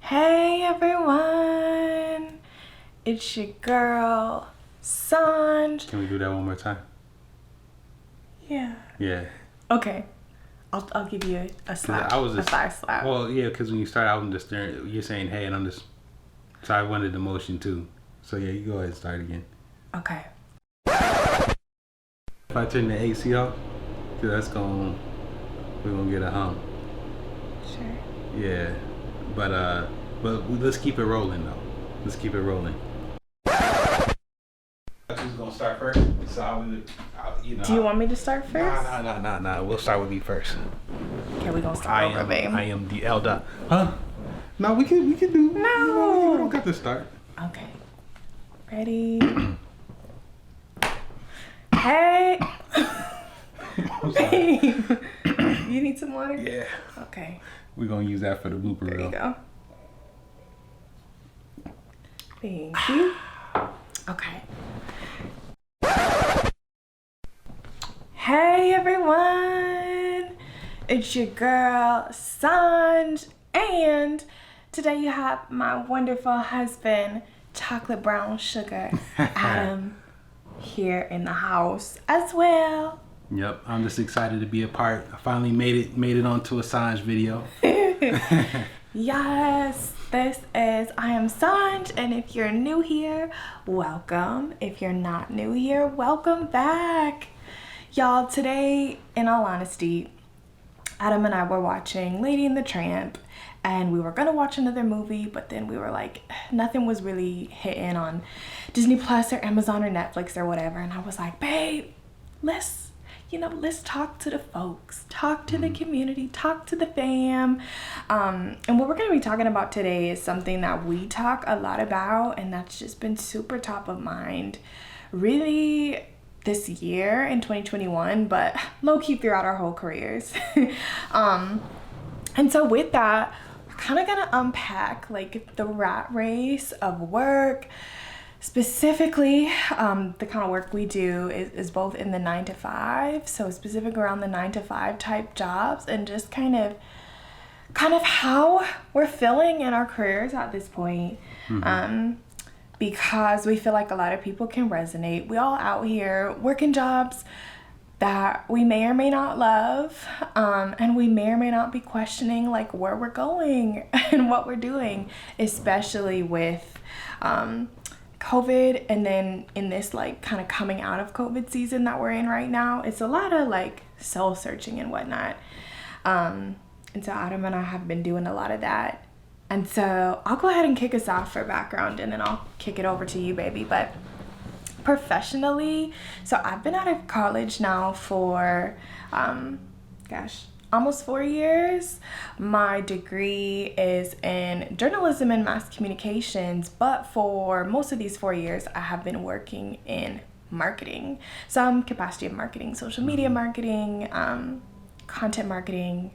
Hey everyone, it's your girl, Sanj. Can we do that one more time? Yeah. Yeah. Okay. I'll give you a slap. A thigh slap. Well, yeah, because when you start out, I'm just staring. You're saying hey, and I'm just. So I wanted the motion too. So yeah, you go ahead and start again. Okay. If I turn the AC off, cause we're gonna get a hum. Sure. Yeah, but let's keep it rolling though. Let's keep it rolling. Who's gonna start first? So Do you want me to start first? Nah. We'll start with me first. Okay, we're gonna start over, babe. I am the elder. Huh? No, we can do. No. We don't got to start. Okay. Ready? Hey. Babe. You need some water? Yeah. Okay. We're gonna use that for the blooper reel. There you go. Thank you. Okay. Hey everyone, it's your girl Sanj, and today you have my wonderful husband, Chocolate Brown Sugar Adam, here in the house as well. Yep, I'm just excited to be a part. I finally made it onto a Sanj video. Yes, this is I Am Sanj, and if you're new here, welcome. If you're not new here, welcome back. Y'all, today, in all honesty, Adam and I were watching Lady and the Tramp, and we were gonna watch another movie, but then we were like, nothing was really hitting on Disney Plus or Amazon or Netflix or whatever, and I was like, babe, let's talk to the folks, talk to the community, talk to the fam. And what we're going to be talking about today is something that we talk a lot about, and that's just been super top of mind really this year in 2021, but low-key throughout our whole careers. And so with that, we're kind of going to unpack like the rat race of work. Specifically, the kind of work we do is both in the 9 to 5, so specific around the 9 to 5 type jobs, and just kind of how we're feeling in our careers at this point. Because we feel like a lot of people can resonate. We all out here working jobs that we may or may not love, and we may or may not be questioning like where we're going and what we're doing, especially with COVID, and then in this like kind of coming out of COVID season that we're in right now, it's a lot of like soul searching and whatnot. And so Adam and I have been doing a lot of that. And so I'll go ahead and kick us off for background, and then I'll kick it over to you, baby. But professionally, so I've been out of college now for almost 4 years. My degree is in journalism and mass communications, but for most of these 4 years, I have been working in marketing. Some capacity of marketing, social media marketing, content marketing,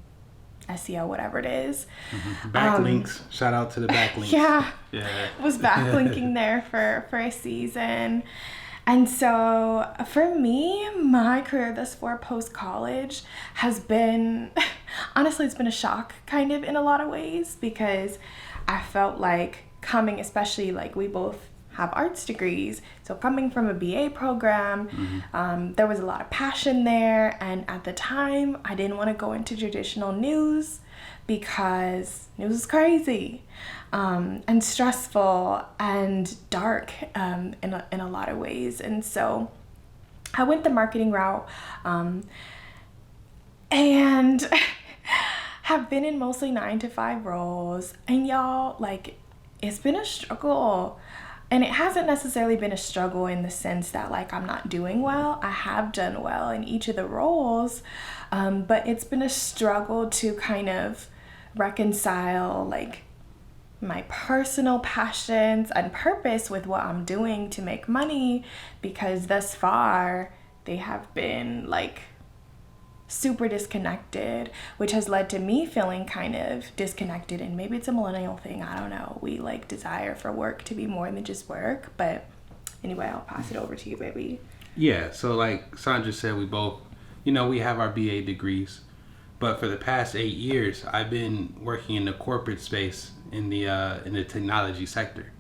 SEO, whatever it is. Backlinks. Shout out to the backlinks. Yeah. Yeah. Was backlinking there for a season. And so for me, my career thus far post-college has been, honestly, it's been a shock kind of in a lot of ways, because I felt like coming, especially like we both have arts degrees, so coming from a BA program, there was a lot of passion there. And at the time, I didn't want to go into traditional news because news is crazy. And stressful and dark in a lot of ways. And so I went the marketing route, and have been in mostly 9 to 5 roles. And y'all, like, it's been a struggle. And it hasn't necessarily been a struggle in the sense that like I'm not doing well. I have done well in each of the roles, but it's been a struggle to kind of reconcile like my personal passions and purpose with what I'm doing to make money, because thus far they have been like super disconnected, which has led to me feeling kind of disconnected. And maybe it's a millennial thing, I don't know. We like desire for work to be more than just work. But anyway, I'll pass it over to you, baby. Yeah, so like Sandra said, we both, we have our BA degrees. But for the past 8 years, I've been working in the corporate space in the technology sector.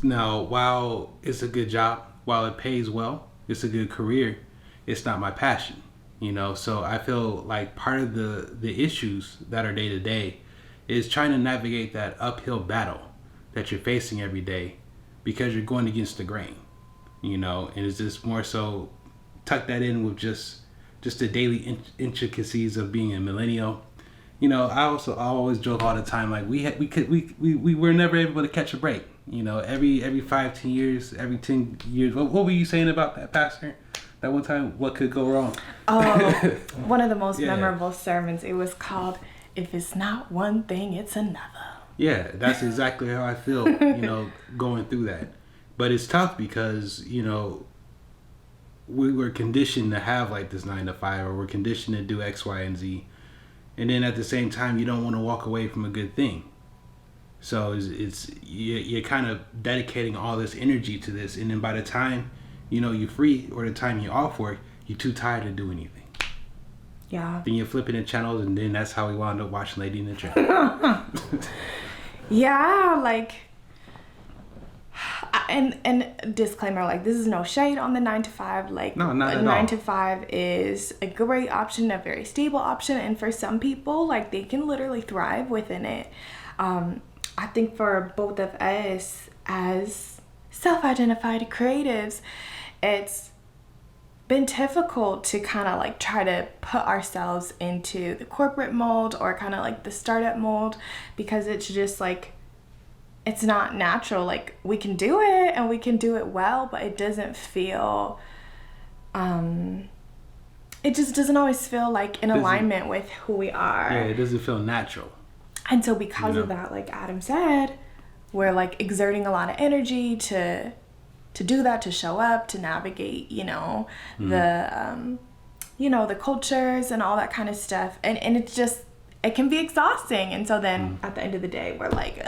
Now, while it's a good job, while it pays well, it's a good career, it's not my passion. So I feel like part of the issues that are day to day is trying to navigate that uphill battle that you're facing every day because you're going against the grain. And it's just more so tuck that in with just the daily intricacies of being a millennial. I always joke all the time, like we were never able to catch a break. Every 5-10 years, every 10 years. What were you saying about that, Pastor? That one time, what could go wrong? Oh, one of the most memorable sermons. It was called, "If It's Not One Thing, It's Another." Yeah, that's exactly how I feel, going through that. But it's tough because, we were conditioned to have like this 9 to 5, or we're conditioned to do X, Y, and Z. And then at the same time, you don't want to walk away from a good thing. So you're kind of dedicating all this energy to this. And then by the time, you're free, or the time you're off work, you're too tired to do anything. Yeah. Then you're flipping the channels, and then that's how we wound up watching Lady in the Tramp. Yeah, like, and disclaimer, like, this is no shade on the 9 to 5. Like, no, not at 9 all. to 5 is a great option, a very stable option, and for some people, like, they can literally thrive within it. I think for both of us as self-identified creatives, it's been difficult to kind of like try to put ourselves into the corporate mold or kind of like the startup mold, because it's just like, it's not natural. Like, we can do it and we can do it well, but it doesn't feel, it just doesn't always feel like in alignment with who we are. Yeah, it doesn't feel natural. And so because of that, like Adam said, we're like exerting a lot of energy to do that, to show up, to navigate, the cultures and all that kind of stuff. And it's just, it can be exhausting. And so then at the end of the day, we're like,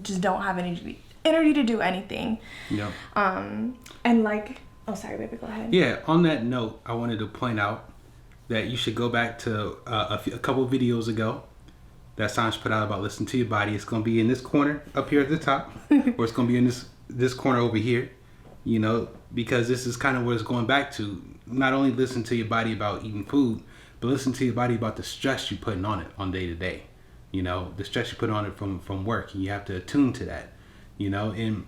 just don't have any energy to do anything. Yeah. And like, oh, sorry, baby, go ahead. Yeah. On that note, I wanted to point out that you should go back to a couple videos ago that Sanj put out about listening to your body. It's going to be in this corner up here at the top, or it's going to be in this corner over here, because this is kind of what it's going back to. Not only listen to your body about eating food, but listen to your body about the stress you're putting on it on day to day. The stress you put on it from work, and you have to attune to that. And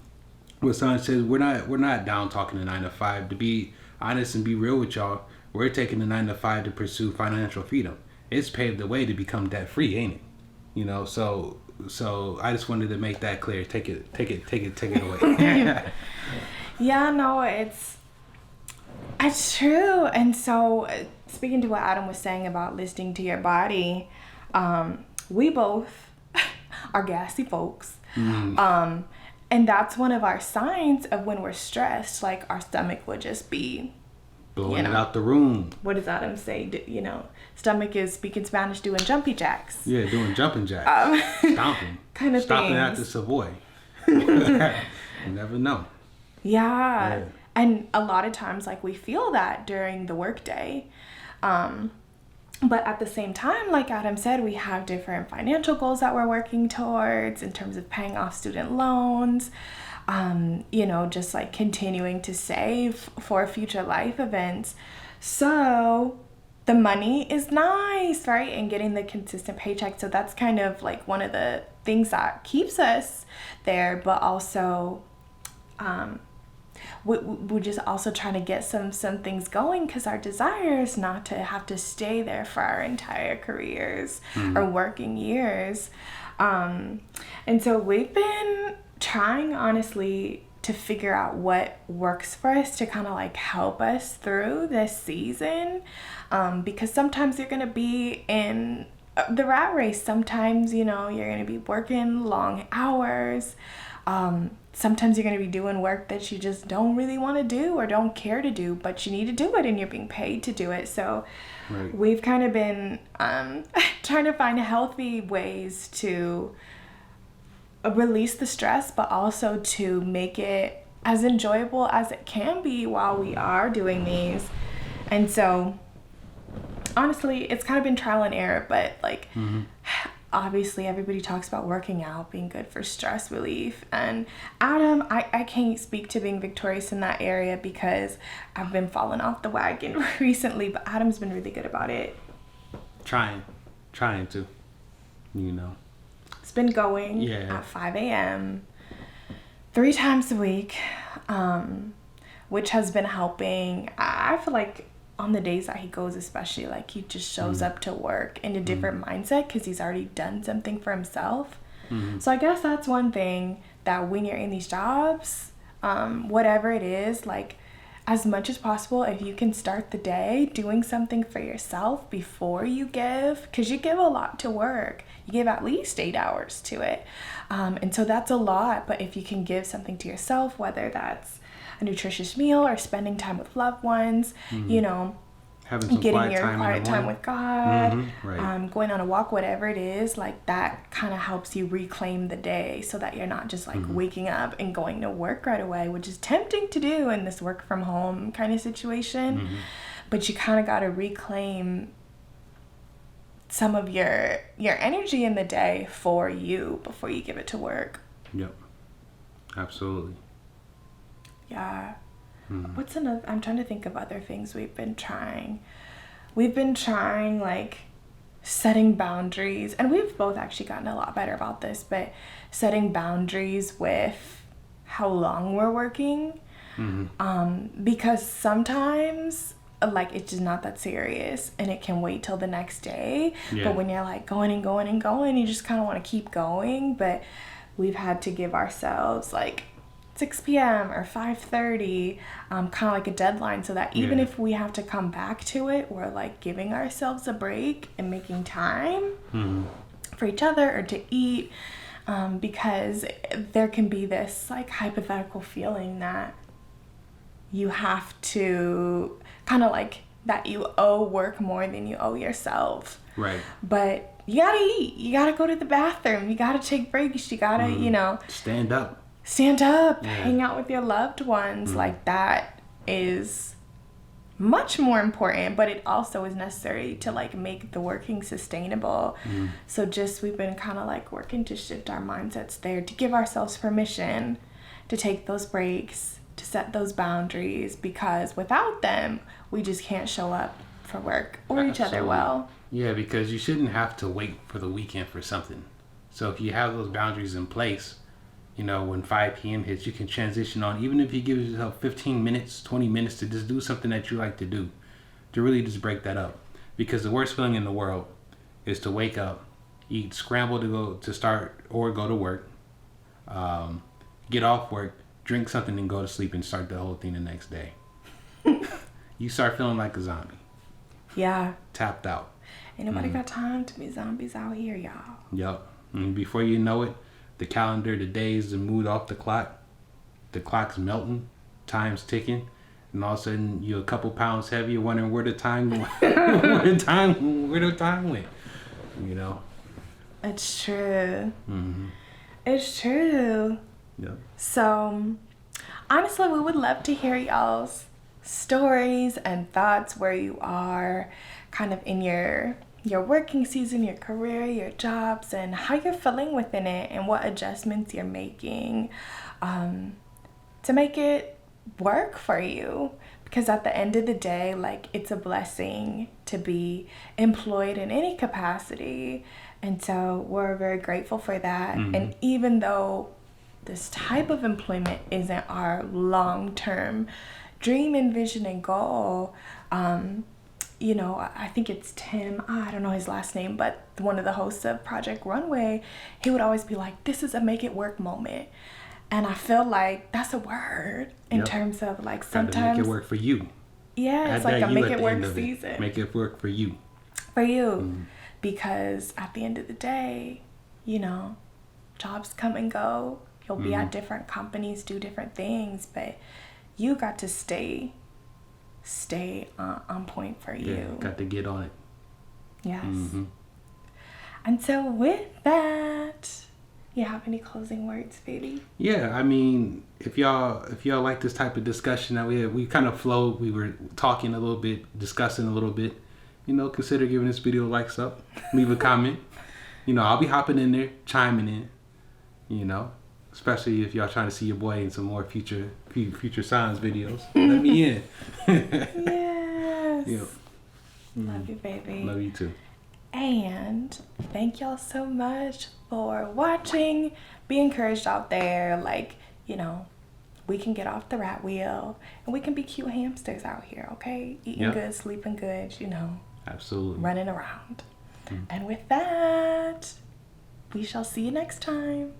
what Sanj says, we're not down talking the 9 to 5. To be honest and be real with y'all, we're taking the 9 to 5 to pursue financial freedom. It's paved the way to become debt free, ain't it? So I just wanted to make that clear. Take it away. Yeah, no, it's true. And so speaking to what Adam was saying about listening to your body, we both are gassy folks. And that's one of our signs of when we're stressed. Like, our stomach would just be blowing it out the room. What does Adam say? Stomach is speaking Spanish, doing jumpy jacks. Yeah, doing jumping jacks. Stomping. Kind of stopping things. at the Savoy. You never know. Yeah. And a lot of times, like, we feel that during the workday. But at the same time, like Adam said, we have different financial goals that we're working towards in terms of paying off student loans, just like continuing to save for future life events. So the money is nice, right? And getting the consistent paycheck. So that's kind of like one of the things that keeps us there, but also, we're just also trying to get some things going, because our desire is not to have to stay there for our entire careers or working years. And so we've been trying, honestly, to figure out what works for us to kind of like help us through this season, because sometimes you're going to be in the rat race. Sometimes, you're going to be working long hours. Sometimes you're going to be doing work that you just don't really want to do or don't care to do, but you need to do it and you're being paid to do it. So we've kind of been trying to find healthy ways to release the stress, but also to make it as enjoyable as it can be while we are doing these. And so honestly, it's kind of been trial and error, but like, obviously everybody talks about working out being good for stress relief. And Adam, I can't speak to being victorious in that area because I've been falling off the wagon recently, but Adam's been really good about it. Trying to, you know. It's been going at 5 a.m. 3 times a week, which has been helping. I feel like on the days that he goes, especially, like, he just shows up to work in a different mindset because he's already done something for himself. So I guess that's one thing, that when you're in these jobs, whatever it is, like, as much as possible, if you can start the day doing something for yourself before you give, because you give a lot to work. You give at least 8 hours to it. And so that's a lot. But if you can give something to yourself, whether that's a nutritious meal or spending time with loved ones, you know, having some getting your quiet time morning with God, right. Going on a walk, whatever it is, like, that kind of helps you reclaim the day so that you're not just like waking up and going to work right away, which is tempting to do in this work from home kind of situation. But you kind of got to reclaim some of your energy in the day for you before you give it to work. Yep. Absolutely. Yeah. What's another? I'm trying to think of other things we've been trying. We've been trying, like, setting boundaries, and we've both actually gotten a lot better about this, but setting boundaries with how long we're working. Because sometimes, like, it's just not that serious and it can wait till the next day. But when you're like going and going and going, you just kind of want to keep going. But we've had to give ourselves like 6 p.m. or 5:30, kind of like a deadline, so that even if we have to come back to it, we're like giving ourselves a break and making time for each other or to eat, because there can be this like hypothetical feeling that you have to kind of like that you owe work more than you owe yourself. Right. But you gotta eat, you gotta go to the bathroom, you gotta take breaks, you gotta, you know, stand up, hang out with your loved ones. Like, that is much more important, but it also is necessary to like make the working sustainable. So just, we've been kind of like working to shift our mindsets there, to give ourselves permission to take those breaks, to set those boundaries, because without them, we just can't show up for work or each other well. Yeah, because you shouldn't have to wait for the weekend for something. So if you have those boundaries in place, you know, when 5 p.m. hits, you can transition on. Even if you give yourself 15 minutes, 20 minutes to just do something that you like to do, to really just break that up. Because the worst feeling in the world is to wake up, eat, scramble to go to start or go to work, get off work, drink something and go to sleep and start the whole thing the next day. You start feeling like a zombie. Yeah. Tapped out. Ain't nobody got time to be zombies out here, y'all. Yup. And before you know it, the calendar, the days, the mood off the clock. The clock's melting, time's ticking, and all of a sudden you're a couple pounds heavier, wondering where the time went. where the time went. You know. It's true. It's true. Yep. So, honestly, we would love to hear y'all's stories and thoughts, where you are kind of in your working season, your career, your jobs, and how you're feeling within it, and what adjustments you're making to make it work for you. Because at the end of the day, like, it's a blessing to be employed in any capacity, and so we're very grateful for that. And even though this type of employment isn't our long-term dream and vision and goal, you know, I think it's Tim, I don't know his last name, but one of the hosts of Project Runway, he would always be like, this is a make it work moment. And I feel like that's a word in terms of like, sometimes make it work for you. Yeah, it's like a make it work season. Make it work for you. For you. Because at the end of the day, you know, jobs come and go. You'll be at different companies, do different things, but you got to stay on point for you. Yeah, got to get on it. Yes. And so with that, you have any closing words, baby? Yeah, I mean, if y'all like this type of discussion that we kind of flowed, we were talking a little bit, discussing a little bit, consider giving this video a likes up. Leave a comment. I'll be hopping in there, chiming in, especially if y'all trying to see your boy in some more future science videos. Let me in. Yes. Yep. Love you, baby. Love you too. And thank y'all so much for watching. Be encouraged out there. We can get off the rat wheel and we can be cute hamsters out here, okay? Eating good, sleeping good, Absolutely. running around. And with that, we shall see you next time.